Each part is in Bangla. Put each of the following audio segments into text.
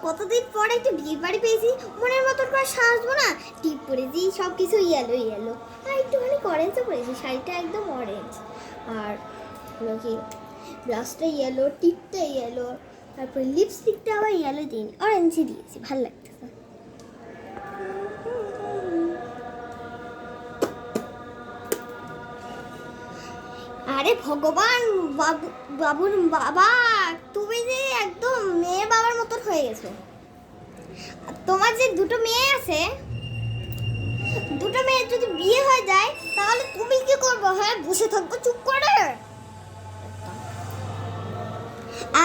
কতদিন পরে একটা বিয়ে বাড়ি পেয়েছি, মনের মতো করে সাজবো না, টিপ পরেছি, সব কিছু ইয়েলো ইয়েলো, আর একটুখানি অরেঞ্জও পরেছি, শাড়িটা একদম অরেঞ্জ, আর হলো কি ব্লাউজটা ইয়েলো, টিপটা ইয়েলো, তারপরে লিপস্টিকটা আবার ইয়েলো দিন অরেঞ্জই দিয়েছি, ভালো লাগতেছে। আরে ভগবান, বাবুর বাবা, তুমি যে একদম মেয়ের বাবার মতন হয়ে গেছো। তোমার যে দুটো মেয়ে আছে, দুটো মেয়ের যদি বিয়ে হয়ে যায় তাহলে তুমি কি করবে? হ্যাঁ, বসে থাকবো চুপ করে?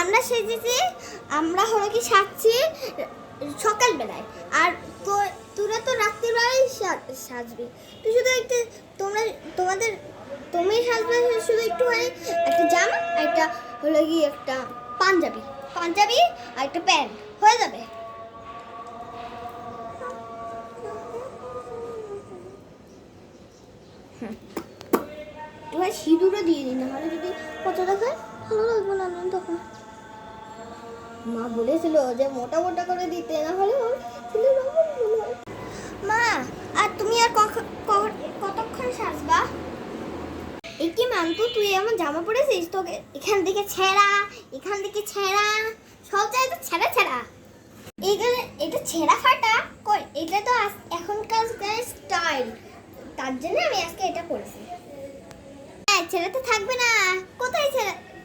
আমরা সেজেছি, আমরা হলো কি সাজছি সকালবেলায়, আর তোরা তো রাত্রিবেলায় সাজবি। তুই শুধু একটা তোমাদের তুমি সাজবে শুধু একটু একটা জামা, একটা হলো কি একটা পাঞ্জাবি আর একটা প্যান্ট হয়ে যাবে। তোমার সিঁদুরও দিয়ে দিই, না হলে যদি কত দেখায় ভালো লাগবে না তখন। মা বলেছিল যে মোটা মোটা করে দিতে, না হলে মা। আর তুমি আর কতক্ষণ সাজবা? এই কি মান্তু, তুই এমন জামা পরেছিস, তোকে এখান থেকে ছেঁড়া, এখান থেকে ছেঁড়া, সব জায়গায় ছেঁড়া ছেঁড়া। এটা ছেঁড়া ফাটা কই? এটা তো এখনকার স্টাইল, তার জন্য আমি আজকে এটা পরেছি। হ্যাঁ, ছেঁড়া তো থাকবে না।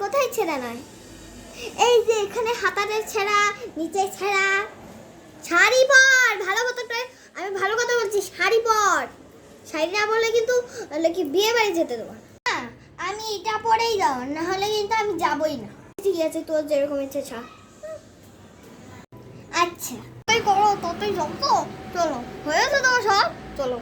কোথায় ছেঁড়া নয়? এই যে এখানে হাতারের ছেঁড়া, নিচে ছেঁড়া। শাড়ি পর, ভালো কথা, আমি ভালো কথা বলছি, শাড়ি পর। শাড়ি না পরলে কিন্তু কি বিয়ে বাড়ি যেতে দেবো না। আমি এটা পরেই যাও, না হলে কিন্তু আমি যাবই না। ঠিক আছে, তোর যেরকম ইচ্ছে ছা। আচ্ছা, তুই করো, ততই যাবো। চলো, হয়েছে তো সব, চলো।